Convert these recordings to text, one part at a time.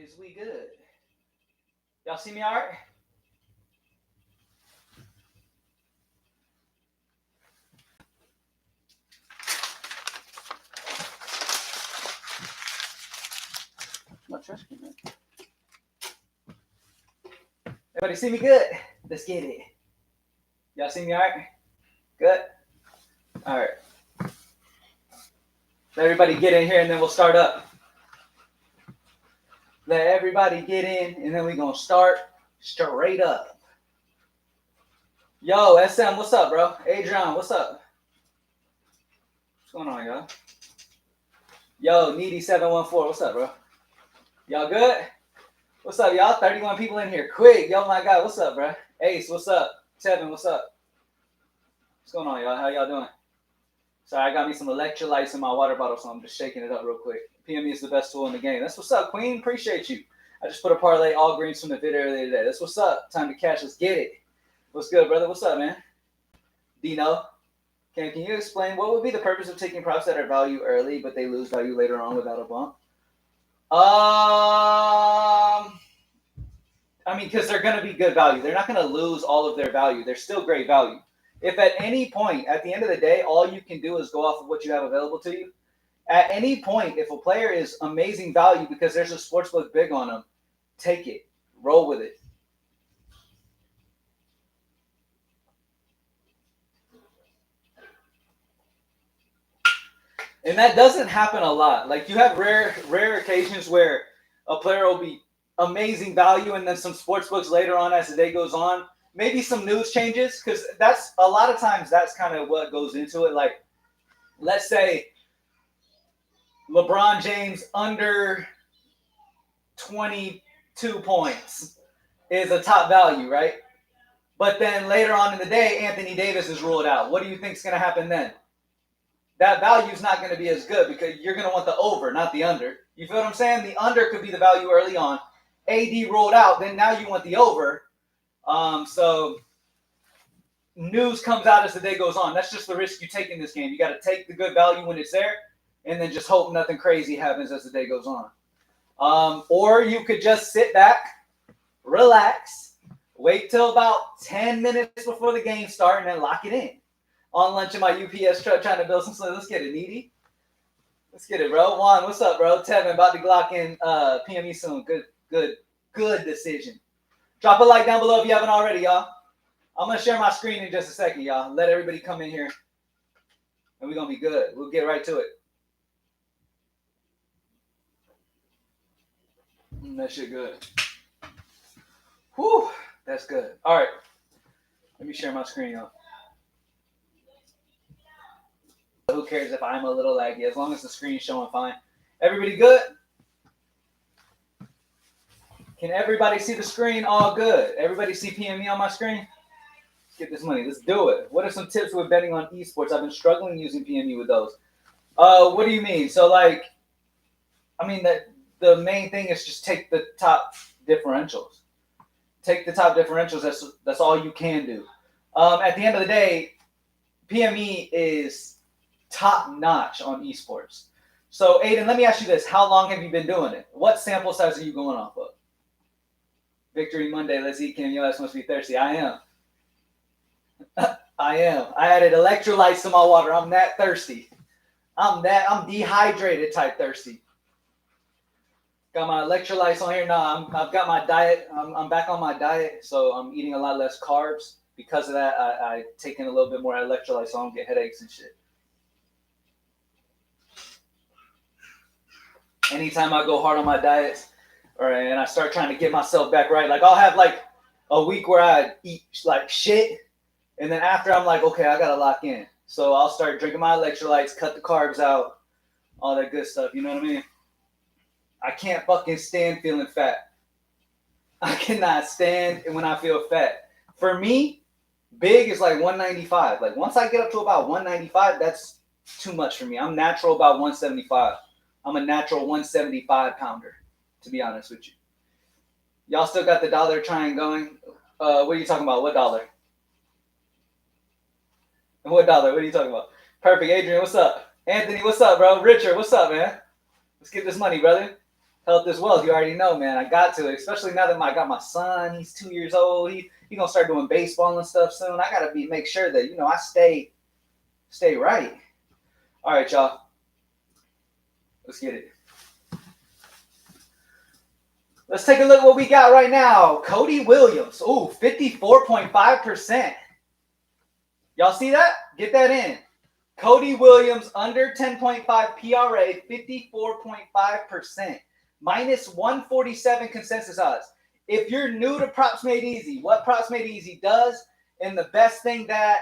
Is we good? Y'all see me all right? My trash can, man. Everybody see me good? Let's get it. Y'all see me all right? Good? All right. Let everybody get in here and then we'll start up. Let everybody get in and then we're going to start straight up. Yo, SM, what's up, bro? Adrian, what's up? What's going on, y'all? Yo, Needy714, what's up, bro? Y'all good? What's up, y'all? 31 people in here. Quick. Yo, my God, what's up, bro? Ace, what's up? Tevin, what's up? What's going on, y'all? How y'all doing? Sorry, I got me some electrolytes in my water bottle, so I'm just shaking it up real quick. PME is the best tool in the game. That's what's up, Queen. Appreciate you. I just put a parlay all greens from the video earlier today. That's what's up. Time to cash. Let's get it. What's good, brother? What's up, man? Dino, can you explain what would be the purpose of taking props that are value early, but they lose value later on without a bump? I mean, because they're going to be good value. They're not going to lose all of their value. They're still great value. If at any point, at the end of the day, all you can do is go off of what you have available to you, at any point, if a player is amazing value because there's a sportsbook big on them, take it. Roll with it. And that doesn't happen a lot. Like, you have rare occasions where a player will be amazing value and then some sportsbooks later on as the day goes on, maybe some news changes, because that's a lot of times that's kind of what goes into it. Like, let's say LeBron James under 22 points is a top value, right? But then later on in the day, Anthony Davis is ruled out. What do you think is going to happen then? That value is not going to be as good because you're going to want the over, not the under. You feel what I'm saying? The under could be the value early on. AD ruled out, then now you want the over. So news comes out as the day goes on. That's just the risk you take in this game. You got to take the good value when it's there and then just hope nothing crazy happens as the day goes on. Or you could just sit back, relax, wait till about 10 minutes before the game starts, and then lock it in. On lunch in my UPS truck trying to build some sleep. Let's get it, Needy. Let's get it, bro. Juan, what's up, bro? Tevin, about to Glock in PME soon. Good decision. Drop a like down below if you haven't already, y'all. I'm going to share my screen in just a second, y'all. Let everybody come in here. And we're going to be good. We'll get right to it. That shit good. Whew. That's good. All right. Let me share my screen, y'all. Who cares if I'm a little laggy? As long as the screen's showing fine. Everybody good? Can everybody see the screen? All good. Everybody see PME on my screen? Let's get this money. Let's do it. What are some tips with betting on esports? I've been struggling using PME with those. What do you mean? So, like, I mean, the main thing is just take the top differentials. Take the top differentials. That's all you can do. At the end of the day, PME is top notch on esports. So, Aiden, let me ask you this. How long have you been doing it? What sample size are you going off of? Victory Monday. Let's eat, Kim. Your ass must be thirsty. I am. I am. I added electrolytes to my water. I'm that thirsty. I'm dehydrated type thirsty. Got my electrolytes on here. No, I've got my diet. I'm back on my diet, so I'm eating a lot less carbs. Because of that, I take in a little bit more electrolytes so I don't get headaches and shit. Anytime I go hard on my diets, and I start trying to get myself back right, like I'll have like a week where I eat like shit, and then after I'm like, okay, I gotta lock in. So I'll start drinking my electrolytes, cut the carbs out, all that good stuff. You know what I mean? I can't fucking stand feeling fat. I cannot stand when I feel fat. For me, big is like 195. Like once I get up to about 195, that's too much for me. I'm natural about 175. I'm a natural 175 pounder, to be honest with you. Y'all still got the dollar triangle going? What are you talking about? What dollar? What dollar? What are you talking about? Perfect. Adrian, what's up? Anthony, what's up, bro? Richard, what's up, man? Let's get this money, brother. Health as well. You already know, man. I got to, especially now that I got my son. He's 2 years old. He gonna start doing baseball and stuff soon. I gotta make sure that I stay right. All right, y'all. Let's get it. Let's take a look at what we got right now. Cody Williams. Ooh, 54.5%. Y'all see that? Get that in. Cody Williams under 10.5 PRA, 54.5%. Minus 147 consensus odds. If you're new to Props Made Easy, what Props Made Easy does, and the best thing that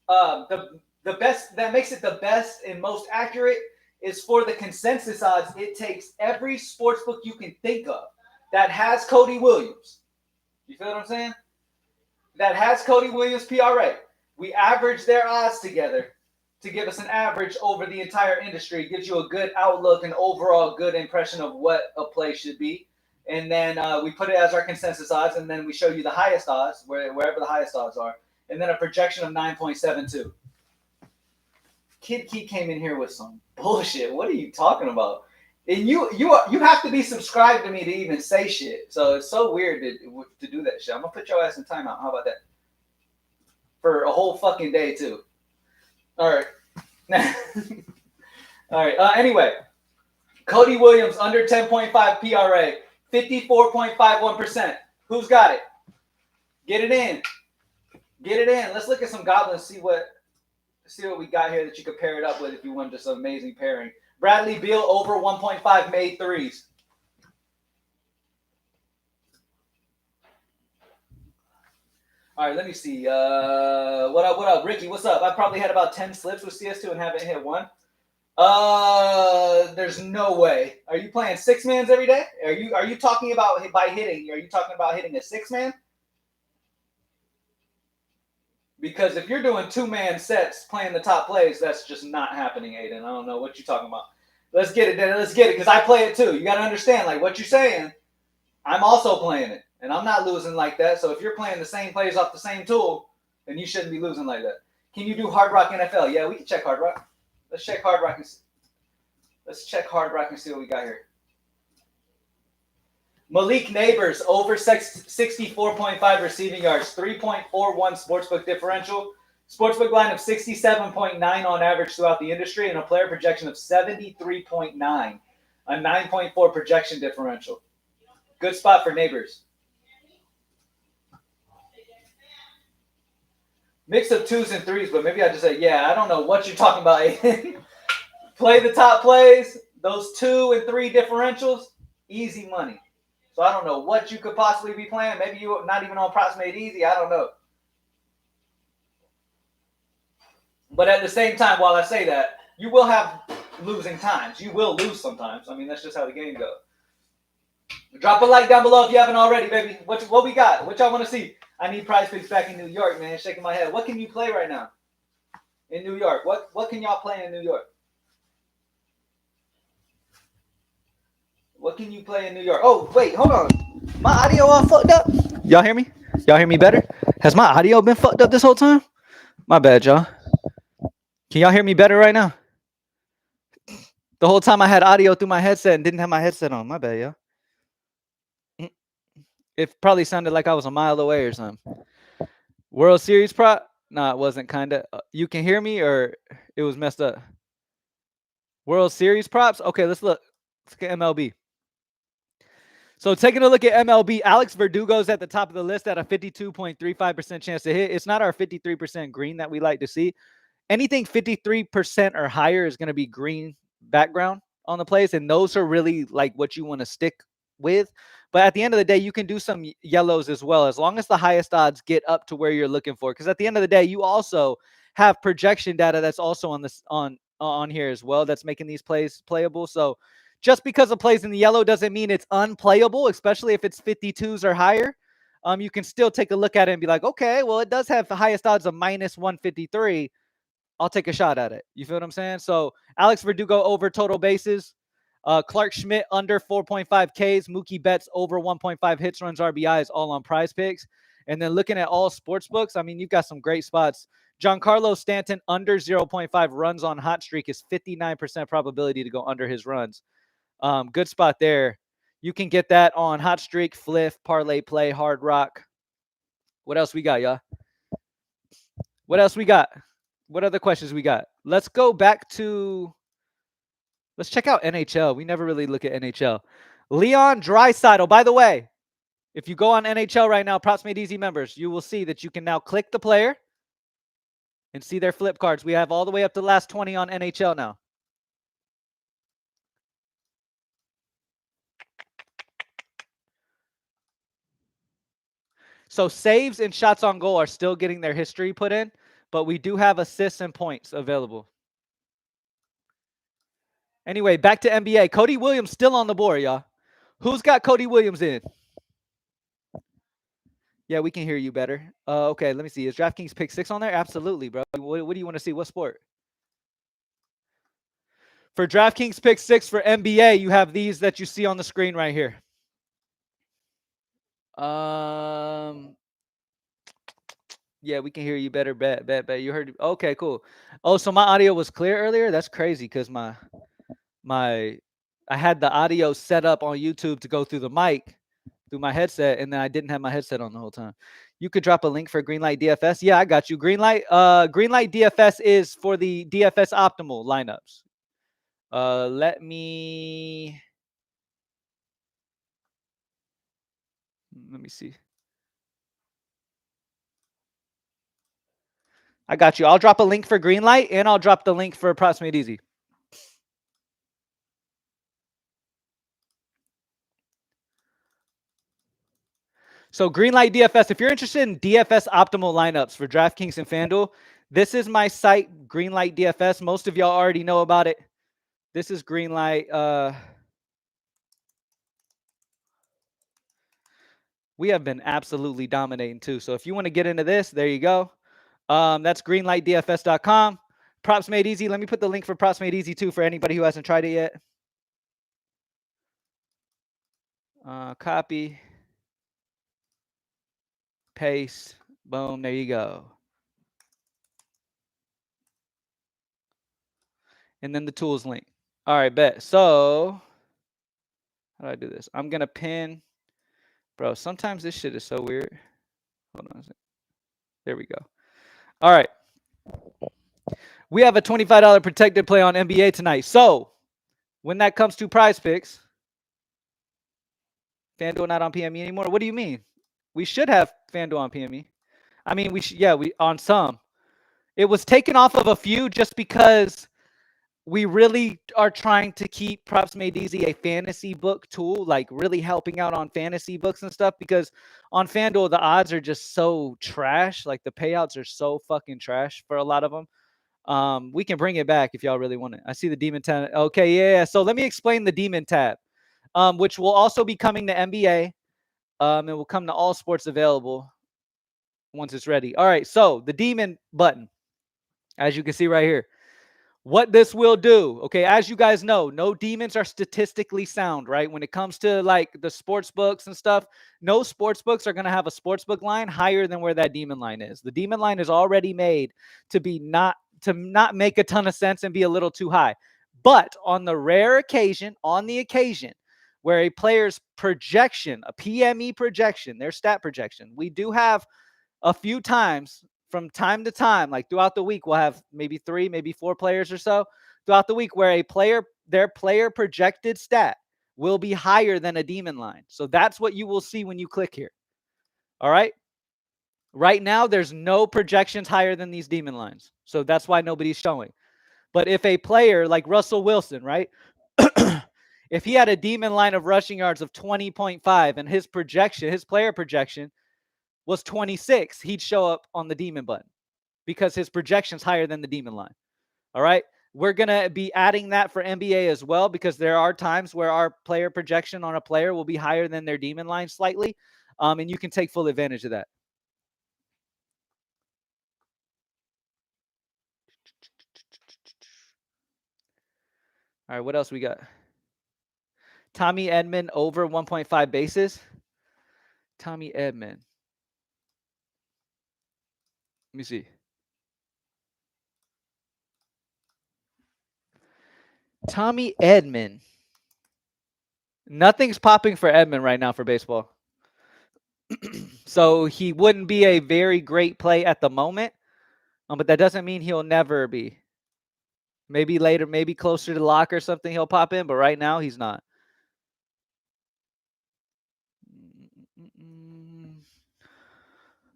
the best that makes it the best and most accurate is for the consensus odds. It takes every sportsbook you can think of that has Cody Williams. You feel what I'm saying? That has Cody Williams PRA. We average their odds together to give us an average over the entire industry. It gives you a good outlook and overall good impression of what a play should be. And then we put it as our consensus odds, and then we show you the highest odds, wherever the highest odds are, and then a projection of 9.72. Kid Key came in here with some bullshit. What are you talking about? And you have to be subscribed to me to even say shit. So it's so weird to do that shit. I'm gonna put your ass in timeout. How about that? For a whole fucking day too. All right. All right. Anyway, Cody Williams under 10.5 PRA, 54.51%. Who's got it? Get it in. Get it in. Let's look at some goblins. See what we got here that you could pair it up with if you want just an amazing pairing. Bradley Beal over 1.5 made threes. All right, let me see. What up, Ricky? What's up? I probably had about 10 slips with CS2 and haven't hit one. There's no way. Are you playing six mans every day? Are you talking about by hitting? Are you talking about hitting a six man? Because if you're doing 2-man sets playing the top plays, that's just not happening, Aiden. I don't know what you're talking about. Let's get it, then. Let's get it, because I play it too. You got to understand, like what you're saying, I'm also playing it, and I'm not losing like that. So if you're playing the same plays off the same tool, then you shouldn't be losing like that. Can you do Hard Rock NFL? Yeah, we can check Hard Rock. Let's check Hard Rock and see. Let's check Hard Rock and see what we got here. Malik Neighbors, over 64.5 receiving yards, 3.41 sportsbook differential, sportsbook line of 67.9 on average throughout the industry, and a player projection of 73.9, a 9.4 projection differential. Good spot for Neighbors. Mix of 2s and 3s, but maybe I just say, yeah, I don't know what you're talking about, Aiden. Play the top plays, those 2 and 3 differentials, easy money. So I don't know what you could possibly be playing. Maybe you're not even on Props Made Easy. I don't know. But at the same time, while I say that, you will have losing times. You will lose sometimes. I mean, that's just how the game goes. Drop a like down below if you haven't already, baby. What we got? What y'all want to see? I need Prizepicks back in New York, man. Shaking my head. What can you play right now in New York? What can y'all play in New York? What can you play in New York? Oh, wait, hold on. My audio all fucked up. Y'all hear me? Y'all hear me better? Has my audio been fucked up this whole time? My bad, y'all. Can y'all hear me better right now? The whole time I had audio through my headset and didn't have my headset on. My bad, y'all. It probably sounded like I was a mile away or something. World Series prop? Nah, it wasn't, kind of. You can hear me or it was messed up? World Series props? Okay, let's look. Let's get MLB. So taking a look at MLB, Alex Verdugo's at the top of the list at a 52.35% chance to hit. It's not our 53% green that we like to see. Anything 53% or higher is going to be green background on the plays, and those are really like what you want to stick with. But at the end of the day, you can do some yellows as well, as long as the highest odds get up to where you're looking for. Because at the end of the day, you also have projection data that's also on this on here as well that's making these plays playable. So just because it plays in the yellow doesn't mean it's unplayable, especially if it's 52s or higher. You can still take a look at it and be like, okay, well, it does have the highest odds of minus 153. I'll take a shot at it. You feel what I'm saying? So Alex Verdugo over total bases. Clark Schmidt under 4.5 Ks. Mookie Betts over 1.5 hits, runs, RBIs, all on Prizepicks. And then looking at all sports books, I mean, you've got some great spots. Giancarlo Stanton under 0.5 runs on hot streak is 59% probability to go under his runs. Good spot there. You can get that on Hot Streak, Fliff, Parlay Play, Hard Rock. What else we got, y'all? What else we got? What other questions we got? Let's go back to. Let's check out NHL. We never really look at NHL. Leon Draisaitl. By the way, if you go on NHL right now, Props Made Easy members, you will see that you can now click the player and see their flip cards. We have all the way up to the last 20 on NHL now. So saves and shots on goal are still getting their history put in, but we do have assists and points available. Anyway, back to NBA. Cody Williams still on the board, y'all. Who's got Cody Williams in? Yeah, we can hear you better. Okay, let me see. Is DraftKings pick 6 on there? Absolutely, bro. What do you want to see? What sport? For DraftKings pick 6 for NBA, you have these that you see on the screen right here. Yeah, we can hear you better. Bet. You heard. Okay, cool. Oh, so my audio was clear earlier? That's crazy because I had the audio set up on YouTube to go through the mic, through my headset, and then I didn't have my headset on the whole time. You could drop a link for Greenlight DFS. Yeah, I got you. Greenlight DFS is for the DFS optimal lineups. Let me see. I got you. I'll drop a link for Greenlight, and I'll drop the link for Props Made Easy. So Greenlight DFS, if you're interested in DFS optimal lineups for DraftKings and FanDuel, this is my site, Greenlight DFS. Most of y'all already know about it. This is Greenlight. We have been absolutely dominating too. So if you want to get into this, there you go. That's greenlightdfs.com. Props Made Easy. Let me put the link for Props Made Easy too for anybody who hasn't tried it yet. Copy. Paste. Boom. There you go. And then the tools link. All right, bet. So how do I do this? I'm going to pin. Bro, sometimes this shit is so weird. Hold on a second. There we go. All right. We have a $25 protected play on NBA tonight. So when that comes to Prizepicks, FanDuel not on PME anymore. What do you mean? We should have FanDuel on PME. I mean, we on some. It was taken off of a few just because we really are trying to keep Props Made Easy a fantasy book tool, like really helping out on fantasy books and stuff, because on FanDuel, the odds are just so trash. Like the payouts are so fucking trash for a lot of them. We can bring it back if y'all really want it. I see the Demon tab. Okay, yeah. So let me explain the Demon tab, which will also be coming to NBA. It will come to all sports available once it's ready. All right, so the Demon button, as you can see right here. What this will do, okay, as you guys know, no demons are statistically sound, right? When it comes to like the sports books and stuff, no sports books are going to have a sports book line higher than where that demon line is. The demon line is already made to not make a ton of sense and be a little too high. But on the rare occasion, where a player's projection, a PME projection, their stat projection, we do have a few times from time to time, like throughout the week, we'll have maybe 3, maybe 4 players or so throughout the week where their player projected stat will be higher than a demon line. So that's what you will see when you click here. All right. Right now, there's no projections higher than these demon lines. So that's why nobody's showing. But if a player like Russell Wilson, right, if he had a demon line of rushing yards of 20.5 and his player projection was 26, he'd show up on the demon button because his projection's higher than the demon line. All right. We're going to be adding that for NBA as well, because there are times where our player projection on a player will be higher than their demon line slightly. And you can take full advantage of that. All right. What else we got? Tommy Edman over 1.5 bases. Tommy Edman. Let me see. Tommy Edman Nothing's popping for Edman right now for baseball. So he wouldn't be a very great play at the moment, but that doesn't mean he'll never be. Maybe later, maybe closer to lock or something, he'll pop in, but right now he's not.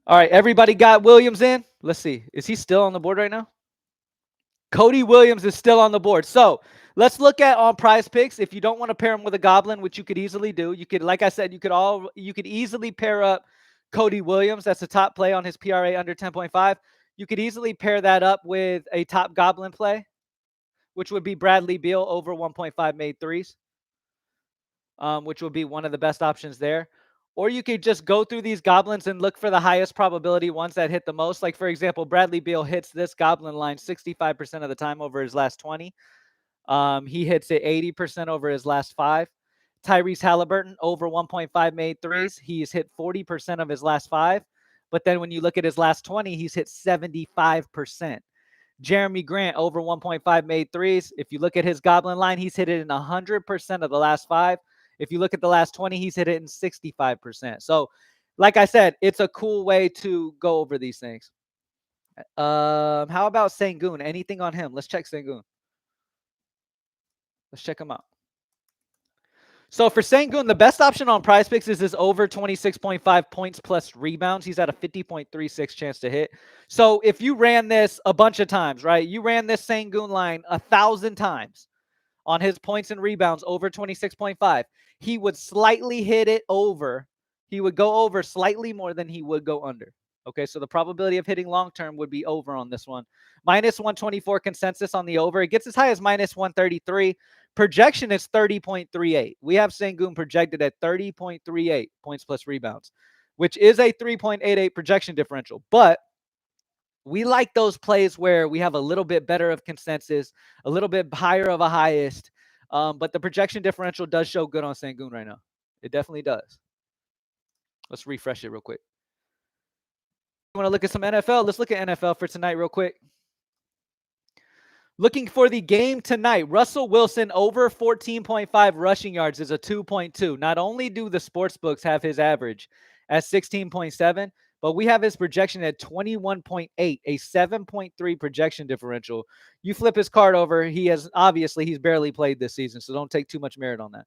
All right, everybody got Williams in? Let's see. Is he still on the board right now? Cody Williams is still on the board. So let's look at on Prizepicks. If you don't want to pair him with a goblin, which you could easily do, you could, like I said, you could easily pair up Cody Williams. That's a top play on his PRA under 10.5. You could easily pair that up with a top goblin play, which would be Bradley Beal over 1.5 made threes, which would be one of the best options there. Or you could just go through these goblins and look for the highest probability ones that hit the most. Like, for example, Bradley Beal hits this goblin line 65% of the time over his last 20. He hits it 80% over his last 5. Tyrese Halliburton over 1.5 made threes. He's hit 40% of his last 5. But then when you look at his last 20, he's hit 75%. Jeremy Grant over 1.5 made threes. If you look at his goblin line, he's hit it in 100% of the last 5. If you look at the last 20, he's hit it in 65%. So, like I said, it's a cool way to go over these things. How about Sengun? Anything on him? Let's check Sengun. Let's check him out. So for Sengun, the best option on Prizepicks is this over 26.5 points plus rebounds. He's at a 50.36 chance to hit. So if you ran this a bunch of times, right? You ran this Sengun line 1,000 times on his points and rebounds over 26.5. He would slightly hit it over. He would go over slightly more than he would go under. Okay, so the probability of hitting long-term would be over on this one. Minus 124 consensus on the over. It gets as high as minus 133. Projection is 30.38. We have Sengun projected at 30.38 points plus rebounds, which is a 3.88 projection differential. But we like those plays where we have a little bit better of consensus, a little bit higher of a highest. But the projection differential does show good on Sengun right now. It definitely does. Let's refresh it real quick. You want to look at some NFL? Let's look at NFL for tonight real quick. Looking for the game tonight, Russell Wilson over 14.5 rushing yards is a 2.2. Not only do the sports books have his average at 16.7, but we have his projection at 21.8, a 7.3 projection differential. You flip his card over, he's barely played this season, so don't take too much merit on that.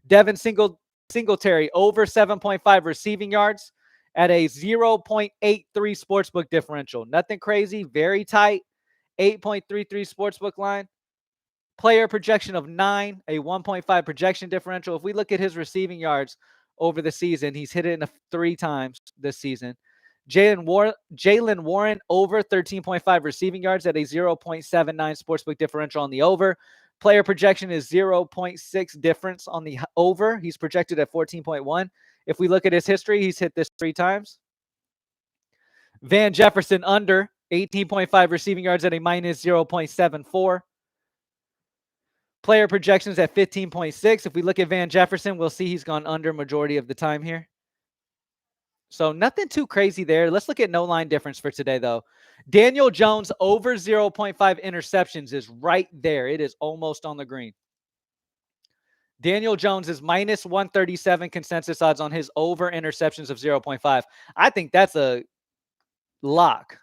Devin Singletary over 7.5 receiving yards at a 0.83 sportsbook differential. Nothing crazy, very tight. 8.33 sportsbook line. Player projection of 9, a 1.5 projection differential. If we look at his receiving yards over the season, he's hit it 3 times this season. Jalen Warren over 13.5 receiving yards at a 0.79 sportsbook differential on the over. Player projection is 0.6 difference on the over. He's projected at 14.1. If we look at his history, he's hit this 3 times. Van Jefferson under 18.5 receiving yards at a minus 0.74. Player projections at 15.6. If we look at Van Jefferson, we'll see he's gone under majority of the time here. So nothing too crazy there. Let's look at no line difference for today, though. Daniel Jones over 0.5 interceptions is right there. It is almost on the green. Daniel Jones is minus 137 consensus odds on his over interceptions of 0.5. I think that's a lock.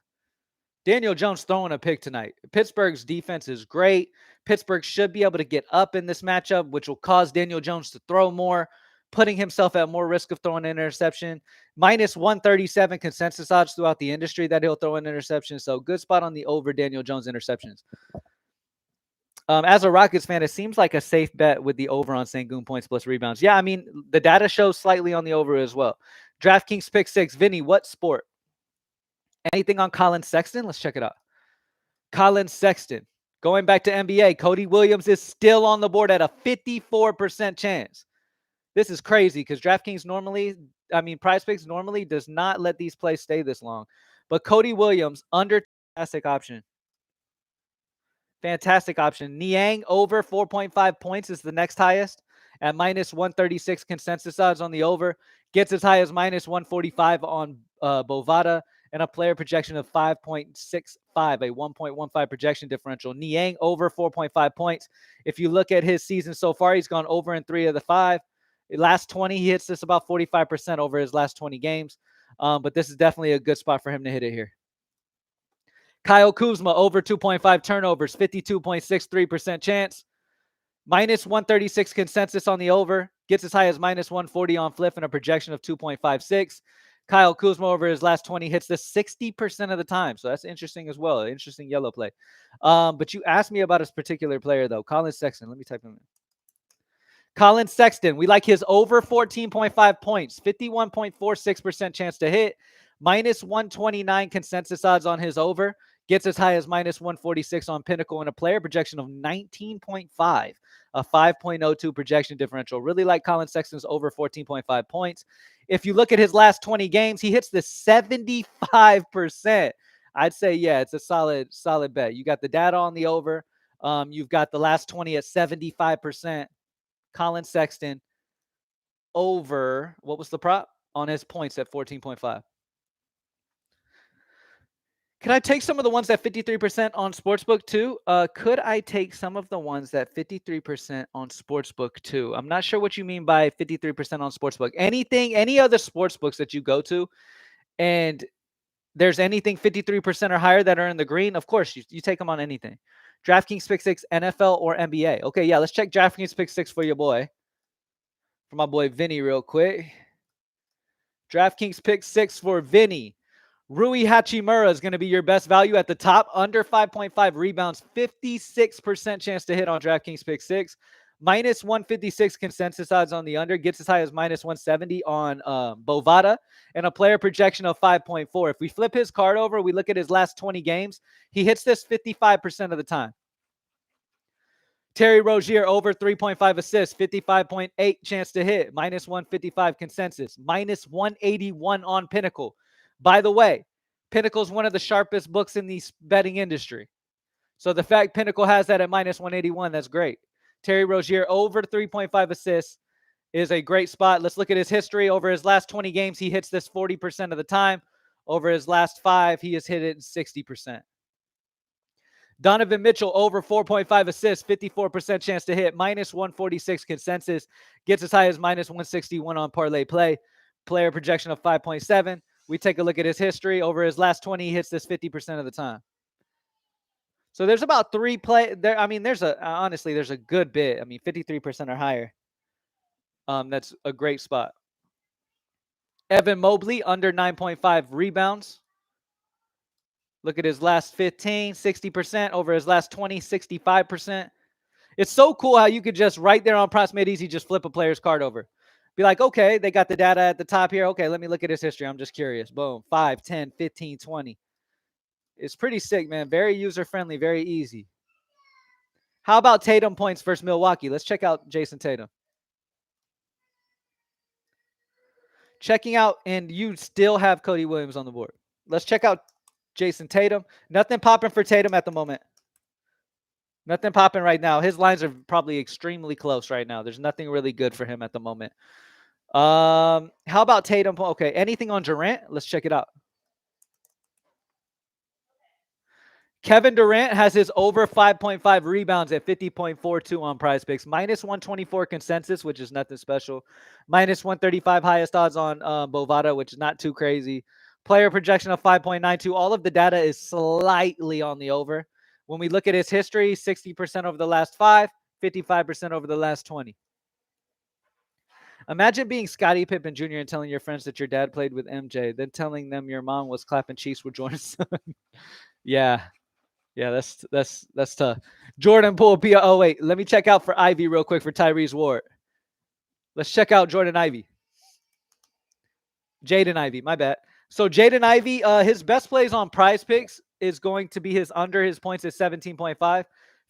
Daniel Jones throwing a pick tonight. Pittsburgh's defense is great. Pittsburgh should be able to get up in this matchup, which will cause Daniel Jones to throw more, putting himself at more risk of throwing an interception. Minus 137 consensus odds throughout the industry that he'll throw an interception. So good spot on the over Daniel Jones interceptions. As a Rockets fan, it seems like a safe bet with the over on Sengun points plus rebounds. Yeah, I mean, the data shows slightly on the over as well. DraftKings pick 6. Vinny, what sport? Anything on Colin Sexton? Let's check it out. Colin Sexton. Going back to NBA, Cody Williams is still on the board at a 54% chance. This is crazy because DraftKings Prizepicks normally does not let these plays stay this long. But Cody Williams, under, fantastic option. Fantastic option. Niang over 4.5 points is the next highest at minus 136 consensus odds on the over. Gets as high as minus 145 on Bovada. And a player projection of 5.65, a 1.15 projection differential. Niang over 4.5 points. If you look at his season so far, he's gone over in 3 of the 5. Last 20, he hits this about 45% over his last 20 games. But this is definitely a good spot for him to hit it here. Kyle Kuzma, over 2.5 turnovers, 52.63% chance. Minus 136 consensus on the over. Gets as high as minus 140 on flip and a projection of 2.56. Kyle Kuzma over his last 20 hits this 60% of the time. So that's interesting as well. Interesting yellow play. But you asked me about this particular player, though. Colin Sexton. Let me type him in. Colin Sexton. We like his over 14.5 points. 51.46% chance to hit. Minus 129 consensus odds on his over. Gets as high as minus 146 on Pinnacle and a player projection of 19.5. A 5.02 projection differential. Really like Colin Sexton's over 14.5 points. If you look at his last 20 games, he hits this 75%. I'd say, yeah, it's a solid bet. You got the data on the over. You've got the last 20 at 75%. Colin Sexton over, what was the prop? On his points at 14.5. Could I take some of the ones at 53% on Sportsbook too? Could I take some of the ones at 53% on Sportsbook too? I'm not sure what you mean by 53% on Sportsbook. Any other sportsbooks that you go to, and there's anything 53% or higher that are in the green, of course, you take them on anything. DraftKings Pick 6, NFL or NBA. Okay, yeah, let's check DraftKings Pick 6 for your boy. For my boy Vinny real quick. DraftKings Pick 6 for Vinny. Rui Hachimura is going to be your best value at the top. Under 5.5 rebounds, 56% chance to hit on DraftKings Pick 6. Minus 156 consensus odds on the under. Gets as high as minus 170 on Bovada. And a player projection of 5.4. If we flip his card over, we look at his last 20 games. He hits this 55% of the time. Terry Rozier over 3.5 assists, 55.8 chance to hit, minus 155 consensus, minus 181 on Pinnacle. By the way, Pinnacle is one of the sharpest books in the betting industry. So the fact Pinnacle has that at minus 181, that's great. Terry Rozier over 3.5 assists is a great spot. Let's look at his history. Over his last 20 games, he hits this 40% of the time. Over his last 5, he has hit it 60%. Donovan Mitchell over 4.5 assists, 54% chance to hit, minus 146 consensus. Gets as high as minus 161 on parlay play. Player projection of 5.7. We take a look at his history. Over his last 20, he hits this 50% of the time. So there's about 3 play there. I mean, there's a good bit. I mean, 53% or higher. That's a great spot. Evan Mobley under 9.5 rebounds. Look at his last 15, 60%. Over his last 20, 65%. It's so cool how you could just right there on Props Made Easy just flip a player's card over. Be like, okay, they got the data at the top here. Okay, let me look at his history. I'm just curious. Boom. 5, 10, 15, 20. It's pretty sick, man. Very user-friendly, very easy. How about Tatum points versus Milwaukee? Let's check out Jason Tatum. Checking out, and you still have Cody Williams on the board. Let's check out Jason Tatum. Nothing popping for Tatum at the moment. Nothing popping right now. His lines are probably extremely close right now. There's nothing really good for him at the moment. How about Tatum? Okay, anything on Durant? Let's check it out. Kevin Durant has his over 5.5 rebounds at 50.42 on Prizepicks. Minus 124 consensus, which is nothing special. Minus 135 highest odds on Bovada, which is not too crazy. Player projection of 5.92. All of the data is slightly on the over. When we look at his history, 60% over the last 5, 55% over the last 20. Imagine being Scottie Pippen Jr. and telling your friends that your dad played with MJ, then telling them your mom was clapping cheeks with Jordan's son. Yeah, that's tough. Jordan Poole, oh, wait. Let me check out for Ivy real quick for Tyrese Ward. Let's check out Jordan Ivy. Jaden Ivy, my bad. So Jaden Ivy, his best plays on Prizepicks is going to be his under. His points is 17.5.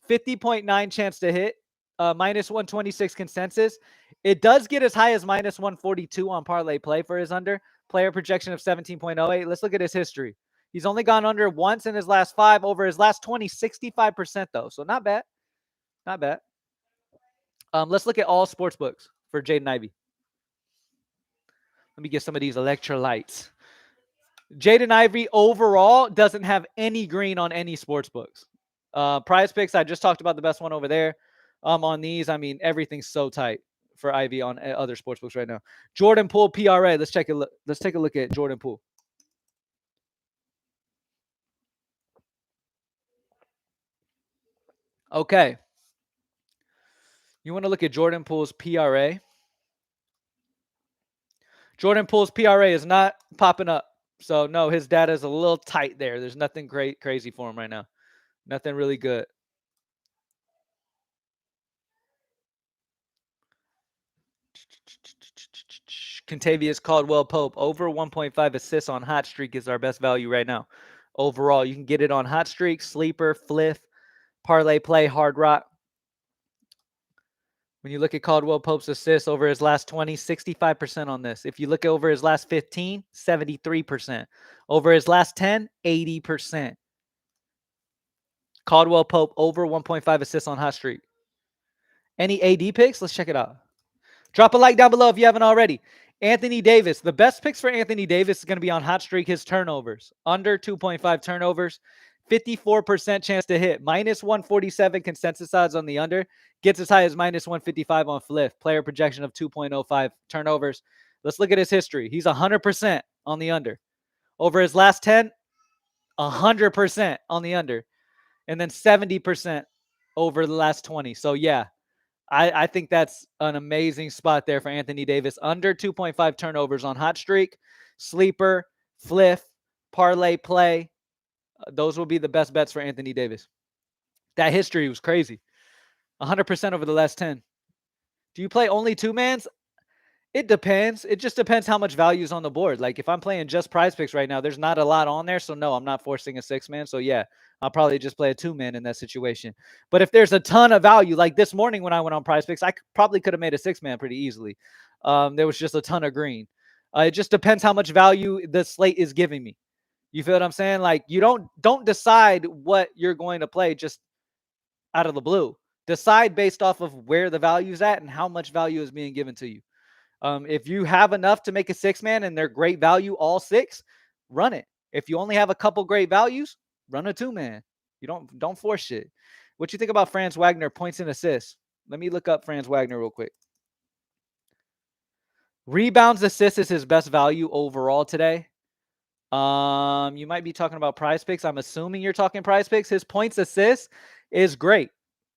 50.9 chance to hit. Minus 126 consensus. It does get as high as minus 142 on parlay play for his under. Player projection of 17.08. Let's look at his history. He's only gone under once in his last 5. Over his last 20, 65% though. So not bad. Not bad. Let's look at all sports books for Jaden Ivy. Let me get some of these electrolytes. Jaden Ivy overall doesn't have any green on any sports books. Prizepicks, I just talked about the best one over there. On these, I mean, everything's so tight. for Ivy on other sportsbooks right now. Jordan Poole PRA. Let's take a look at Jordan Poole. Okay. You want to look at Jordan Poole's PRA? Jordan Poole's PRA is not popping up. So, no, his data is a little tight there. There's nothing great, crazy for him right now. Nothing really good. Contavious Caldwell Pope, over 1.5 assists on Hot Streak is our best value right now. Overall, you can get it on Hot Streak, Sleeper, Fliff, Parlay Play, Hard Rock. When you look at Caldwell Pope's assists over his last 20, 65% on this. If you look over his last 15, 73%. Over his last 10, 80%. Caldwell Pope over 1.5 assists on Hot Streak. Any AD picks? Let's check it out. Drop a like down below if you haven't already. Anthony Davis. The best picks for Anthony Davis is going to be on Hot Streak. His turnovers. Under 2.5 turnovers. 54% chance to hit. Minus 147 consensus odds on the under. Gets as high as minus 155 on Fliff. Player projection of 2.05 turnovers. Let's look at his history. He's 100% on the under. Over his last 10, 100% on the under. And then 70% over the last 20. So, yeah. I think that's an amazing spot there for Anthony Davis. Under 2.5 turnovers on Hot Streak, Sleeper, Fliff, Parlay Play. Those will be the best bets for Anthony Davis. That history was crazy. 100% over the last 10. Do you play only two-mans? It depends. It just depends how much value is on the board. Like, if I'm playing just Prizepicks right now, there's not a lot on there. So, no, I'm not forcing a six-man. So, yeah, I'll probably just play a two-man in that situation. But if there's a ton of value, like this morning when I went on Prizepicks, I probably could have made a six-man pretty easily. There was just a ton of green. It just depends how much value the slate is giving me. You feel what I'm saying? Like, you don't decide what you're going to play just out of the blue. Decide based off of where the value is at and how much value is being given to you. If you have enough to make a six-man and they're great value, all six, run it. If you only have a couple great values, run a two-man. You don't force shit. What you think about Franz Wagner points and assists? Let me look up Franz Wagner real quick. Rebounds, assists is his best value overall today. You might be talking about Prizepicks. I'm assuming you're talking Prizepicks. His points assists is great.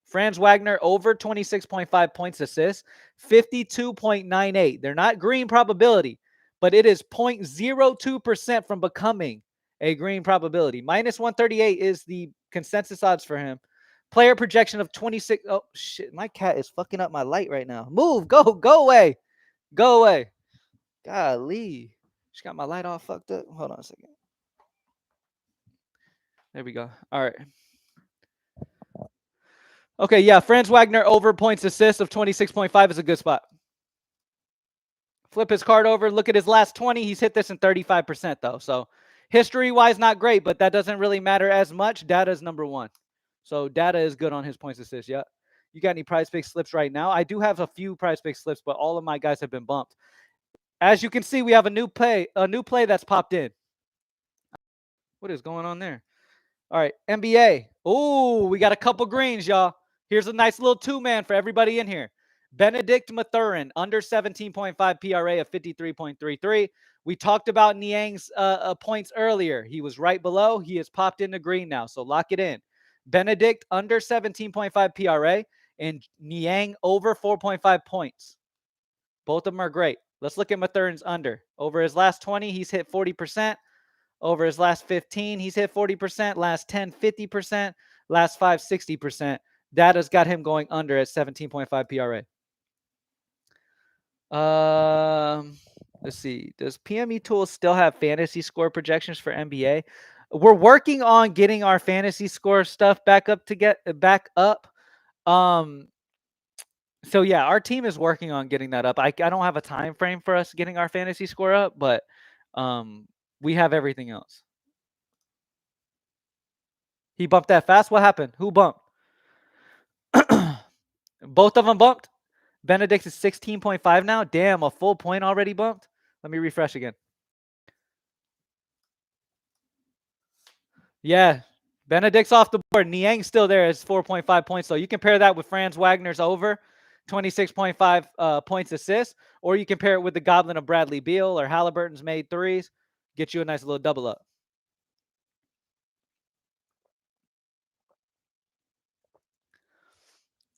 Franz Wagner over 26.5 points assists, 52.98. They're not green probability, but it is 0.02% from becoming a green probability. Minus 138 is the consensus odds for him. Player projection of 26. Oh, shit. My cat is fucking up my light right now. Move. Go away. Go away. Golly. She got my light all fucked up. Hold on a second. There we go. All right. Okay, yeah, Franz Wagner over points assists of 26.5 is a good spot. Flip his card over. Look at his last 20. He's hit this in 35%, though. So history-wise, not great, but that doesn't really matter as much. Data is number one. So data is good on his points assists, yeah. You got any Prizepicks slips right now? I do have a few Prizepicks slips, but all of my guys have been bumped. As you can see, we have a new play that's popped in. What is going on there? All right, NBA. Oh, we got a couple greens, y'all. Here's a nice little two-man for everybody in here. Benedict Mathurin, under 17.5 PRA of 53.33. We talked about Niang's points earlier. He was right below. He has popped into green now, so lock it in. Benedict, under 17.5 PRA, and Niang over 4.5 points. Both of them are great. Let's look at Mathurin's under. Over his last 20, he's hit 40%. Over his last 15, he's hit 40%. Last 10, 50%. Last 5, 60%. That has got him going under at 17.5 PRA. Let's see. Does PME Tools still have fantasy score projections for NBA? We're working on getting our fantasy score stuff back up. So yeah, our team is working on getting that up. I don't have a time frame for us getting our fantasy score up, but we have everything else. He bumped that fast? What happened? Who bumped? Both of them bumped? Benedict is 16.5 now. Damn, a full point already bumped. Let me refresh again. Yeah, Benedict's off the board. Niang's still there as 4.5 points. So you compare that with Franz Wagner's over. 26.5 points assists, or you can pair it with the goblin of Bradley Beal or Halliburton's made threes, get you a nice little double up.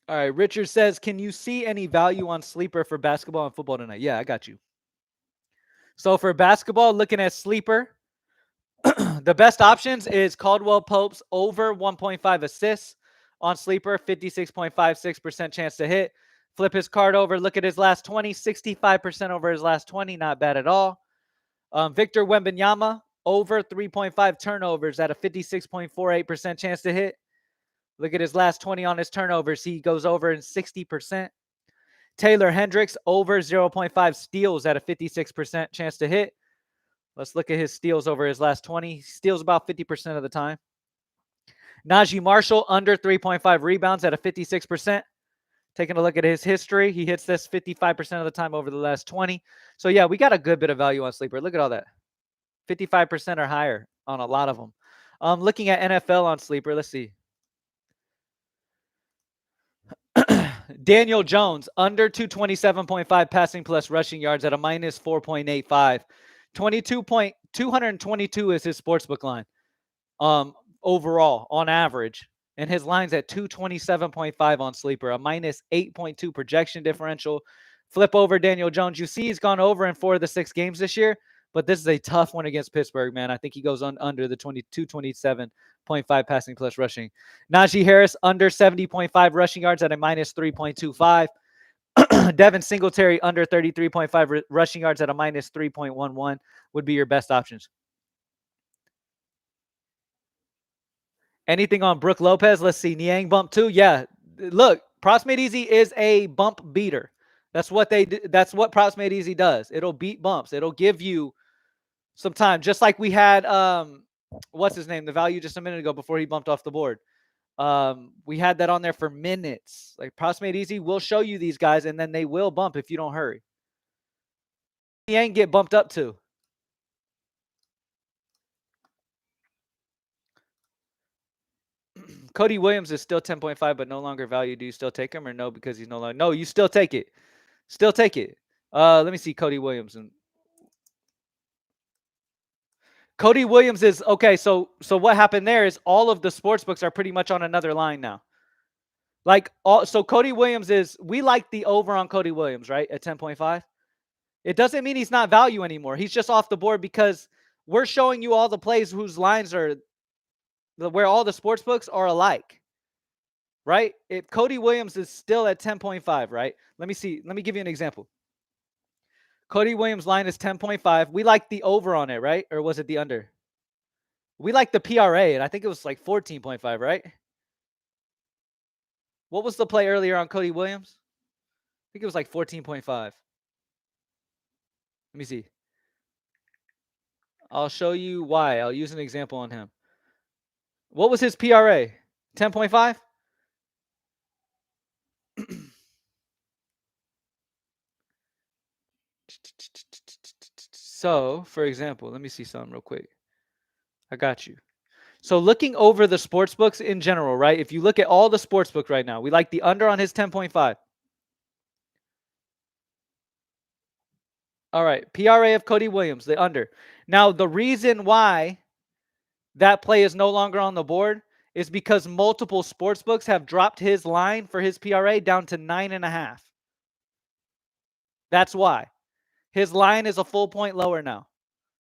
All right, Richard says, can you see any value on sleeper for basketball and football tonight? Yeah, I got you. So for basketball, looking at sleeper, the best options is Caldwell Pope's over 1.5 assists on sleeper, 56.56% chance to hit. Flip his card over, look at his last 20, 65% over his last 20, not bad at all. Victor Wembanyama, over 3.5 turnovers at a 56.48% chance to hit. Look at his last 20 on his turnovers. He goes over in 60%. Taylor Hendricks, over 0.5 steals at a 56% chance to hit. Let's look at his steals over his last 20. He steals about 50% of the time. Najee Marshall, under 3.5 rebounds at a 56%. Taking a look at his history, he hits this 55% of the time over the last 20. So, yeah, we got a good bit of value on sleeper. Look at all that. 55% or higher on a lot of them. Looking at NFL on sleeper, let's see. Daniel Jones, under 227.5 passing plus rushing yards at a minus 4.85. 222 is his sportsbook line overall on average. And his line's at 227.5 on sleeper, a minus 8.2 projection differential. Flip over Daniel Jones. You see he's gone over in 4 of the 6 games this year, but this is a tough one against Pittsburgh, man. I think he goes under the 227.5 passing plus rushing. Najee Harris, under 70.5 rushing yards at a minus 3.25. Devin Singletary, under 33.5 rushing yards at a minus 3.11 would be your best options. Anything on Brook Lopez? Let's see. Niang bump 2. Yeah. Look, Props Made Easy is a bump beater. That's what they do. That's what Props Made Easy does. It'll beat bumps. It'll give you some time. Just like we had what's his name? The value just a minute ago before he bumped off the board. We had that on there for minutes. Like Props Made Easy will show you these guys, and then they will bump if you don't hurry. Niang get bumped up too. Cody Williams is still 10.5, but no longer value. Do you still take him or no? Because he's no longer. No, you still take it. Still take it. Let me see Cody Williams. And Cody Williams is okay. So what happened there is all of the sports books are pretty much on another line now. So Cody Williams is, we like the over on Cody Williams, right? At 10.5. It doesn't mean he's not value anymore. He's just off the board because we're showing you all the plays whose lines are where all the sports books are alike, right? If Cody Williams is still at 10.5, right? Let me see. Let me give you an example. Cody Williams' line is 10.5. We like the over on it, right? Or was it the under? We like the PRA, and I think it was like 14.5, right? What was the play earlier on Cody Williams? I think it was like 14.5. Let me see. I'll show you why. I'll use an example on him. What was his PRA? 10.5? So, for example, let me see something real quick. I got you. So looking over the sports books in general, right? If you look at all the sports books right now, we like the under on his 10.5. All right, PRA of Cody Williams, the under. Now, the reason why that play is no longer on the board is because multiple sports books have dropped his line for his PRA down to 9.5. That's why. His line is a full point lower now.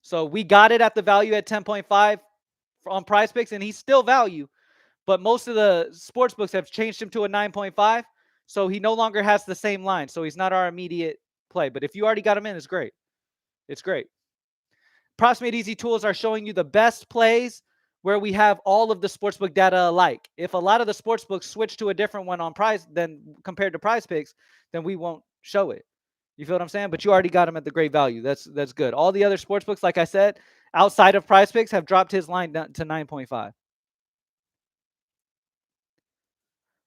So we got it at the value at 10.5 on Prizepicks, and he's still value. But most of the sports books have changed him to a 9.5, so he no longer has the same line. So he's not our immediate play. But if you already got him in, it's great. It's great. Props Made Easy tools are showing you the best plays where we have all of the sportsbook data alike. If a lot of the sportsbooks switch to a different one on prize than compared to Prizepicks, then we won't show it. You feel what I'm saying? But you already got him at the great value. That's good. All the other sportsbooks, like I said, outside of Prizepicks, have dropped his line down to 9.5.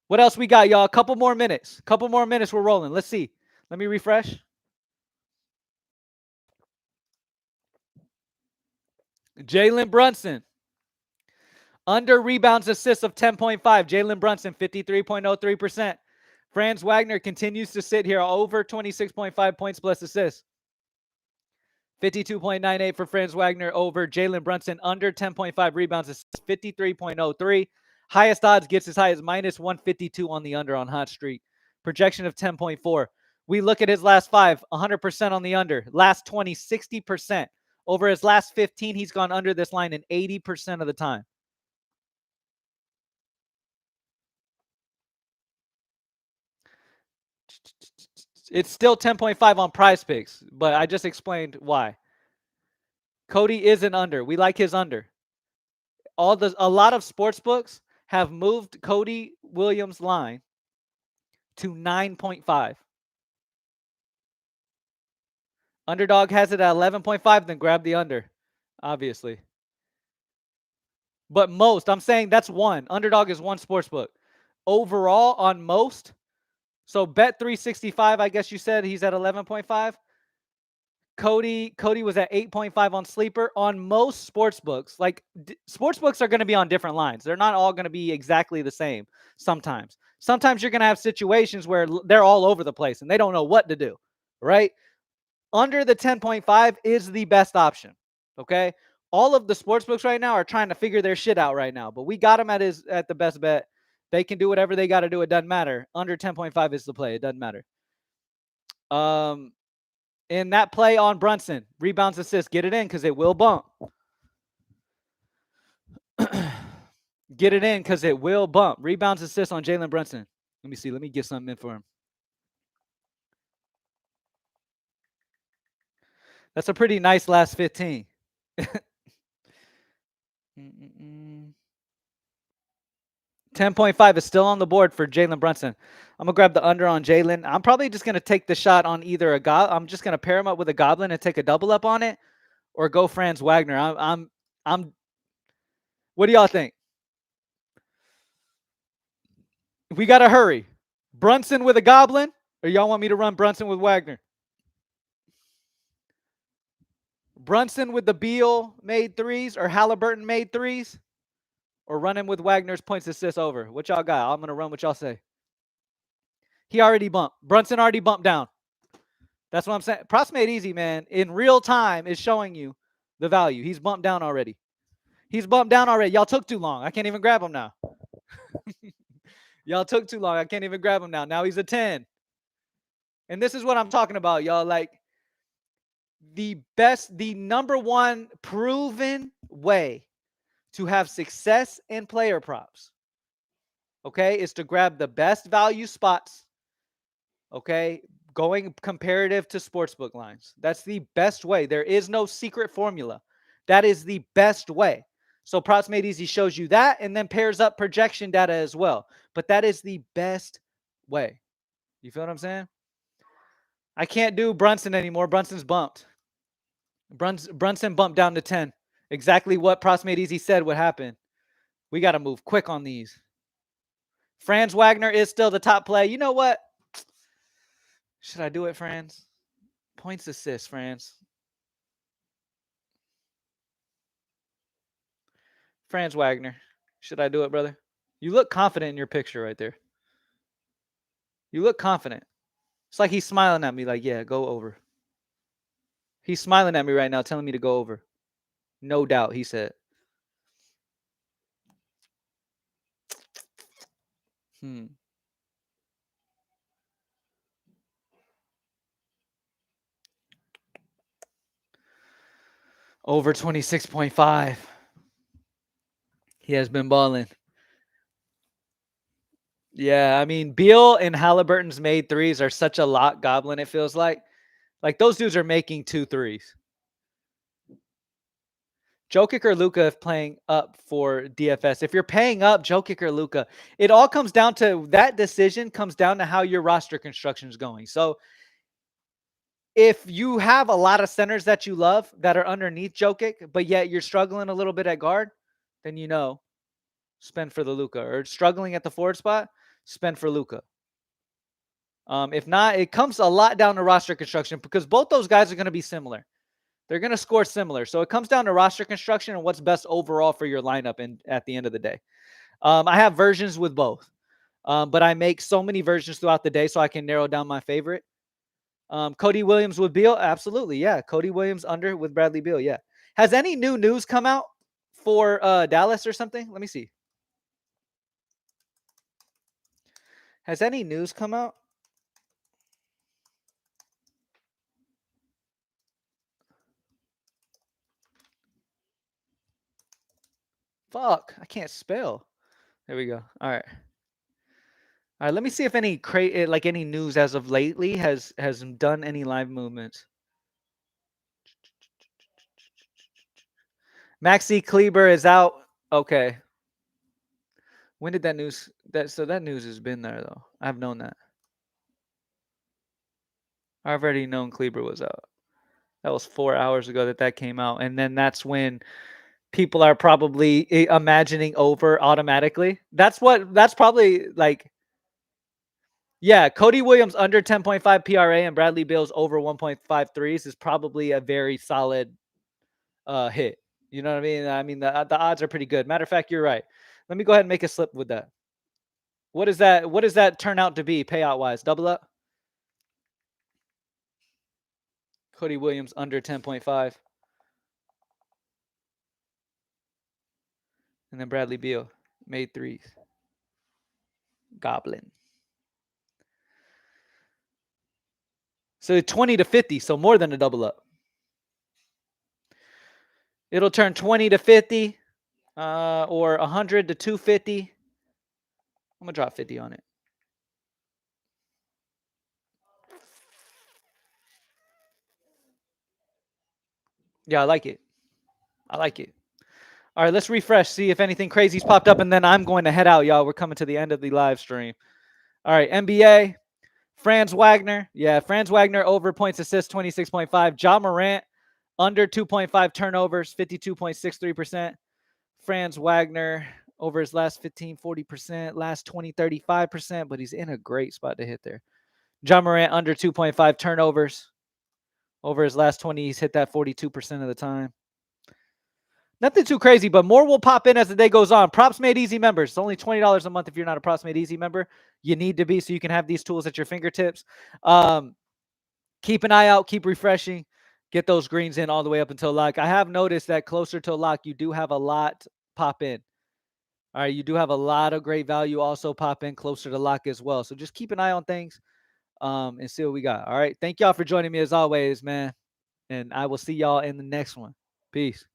What else we got, y'all? Couple more minutes. We're rolling. Let's see. Let me refresh. Jalen Brunson. Under rebounds assists of 10.5. Jalen Brunson, 53.03%. Franz Wagner continues to sit here over 26.5 points plus assists. 52.98 for Franz Wagner over Jalen Brunson, under 10.5 rebounds, assists, 53.03. Highest odds gets as high as minus 152 on the under on Hot Streak. Projection of 10.4. We look at his last 5, 100% on the under. Last 20, 60%. Over his last 15, he's gone under this line in 80% of the time. It's still 10.5 on Prizepicks, but I just explained why. Cody is an under. We like his under. A lot of sports books have moved Cody Williams' line to 9.5. Underdog has it at 11.5, then grab the under, obviously. But most, I'm saying that's one. Underdog is one sports book. Overall, on most, so Bet 365, I guess you said he's at 11.5. Cody was at 8.5 on Sleeper. On most sports books, like sports books are going to be on different lines. They're not all going to be exactly the same sometimes. Sometimes you're going to have situations where they're all over the place and they don't know what to do, right? Under the 10.5 is the best option, okay? All of the sports books right now are trying to figure their shit out right now, but we got him at the best bet. They can do whatever they got to do. It doesn't matter. Under 10.5 is the play. It doesn't matter. In that play on Brunson, rebounds, assists, get it in because it will bump. Get it in because it will bump. Rebounds, assists on Jalen Brunson. Let me see. Let me get something in for him. That's a pretty nice last 15. 10.5 is still on the board for Jalen Brunson. I'm going to grab the under on Jalen. I'm probably just going to take the shot on either I'm just going to pair him up with a goblin and take a double up on it or go Franz Wagner. What do y'all think? We got to hurry. Brunson with a goblin, or y'all want me to run Brunson with Wagner? Brunson with the Beal made threes or Halliburton made threes, or run him with Wagner's points assists over? What y'all got? I'm going to run what y'all say. He already bumped. Brunson already bumped down. That's what I'm saying. Props made easy, man. In real time is showing you the value. He's bumped down already. He's bumped down already. Y'all took too long. I can't even grab him now. Y'all took too long. I can't even grab him now. Now he's a 10. And this is what I'm talking about, y'all. Like, the number one proven way to have success in player props, okay, is to grab the best value spots, okay, going comparative to sportsbook lines. That's the best way. There is no secret formula. That is the best way. So Props Made Easy shows you that and then pairs up projection data as well. But that is the best way. You feel what I'm saying? I can't do Brunson anymore. Brunson's bumped. Brunson bumped down to 10. Exactly what Props Made Easy said would happen. We got to move quick on these. Franz Wagner is still the top play. You know what? Should I do it, Franz? Points assists, Franz. Franz Wagner. Should I do it, brother? You look confident in your picture right there. You look confident. It's like he's smiling at me like, yeah, go over. He's smiling at me right now, telling me to go over. No doubt, he said. Over 26.5. He has been balling. Yeah, I mean, Beal and Halliburton's made threes are such a lot goblin, it feels like. Like, those dudes are making 2 threes. Jokic or Luka if playing up for DFS. If you're paying up, Jokic or Luka. It all comes down to, that decision comes down to how your roster construction is going. So, if you have a lot of centers that you love that are underneath Jokic, but yet you're struggling a little bit at guard, then spend for the Luka. Or struggling at the forward spot, spend for Luka. If not, it comes a lot down to roster construction because both those guys are going to be similar. They're going to score similar. So it comes down to roster construction and what's best overall for your lineup at the end of the day. I have versions with both. But I make so many versions throughout the day so I can narrow down my favorite. Cody Williams with Beal? Absolutely, yeah. Cody Williams under with Bradley Beal, yeah. Has any new news come out for Dallas or something? Let me see. Has any news come out? Fuck, I can't spell. There we go. All right. All right, let me see if any like any news as of lately has done any live movements. Maxi Kleber is out. Okay. When did that news that news has been there though? I've known that. I've already known Kleber was out. That was 4 hours ago that came out, and then that's when people are probably imagining over automatically. That's probably like, yeah, Cody Williams under 10.5 PRA and Bradley Beal's over 1.53s is probably a very solid hit. You know what I mean? I mean, the odds are pretty good. Matter of fact, you're right. Let me go ahead and make a slip with that. What does that turn out to be payout wise? Double up? Cody Williams under 10.5. And then Bradley Beal made threes. Goblin. So 20 to 50, so more than a double up. It'll turn 20 to 50 or 100 to 250. I'm going to drop 50 on it. Yeah, I like it. I like it. All right, let's refresh, see if anything crazy's popped up, and then I'm going to head out, y'all. We're coming to the end of the live stream. All right, NBA, Franz Wagner. Yeah, Franz Wagner over points assists, 26.5. Ja Morant under 2.5 turnovers, 52.63%. Franz Wagner over his last 15, 40%, last 20, 35%, but he's in a great spot to hit there. Ja Morant under 2.5 turnovers. Over his last 20, he's hit that 42% of the time. Nothing too crazy, but more will pop in as the day goes on. Props Made Easy members. It's only $20 a month if you're not a Props Made Easy member. You need to be so you can have these tools at your fingertips. Keep an eye out. Keep refreshing. Get those greens in all the way up until lock. I have noticed that closer to lock, you do have a lot pop in. All right, you do have a lot of great value also pop in closer to lock as well. So just keep an eye on things and see what we got. All right, thank y'all for joining me as always, man. And I will see y'all in the next one. Peace.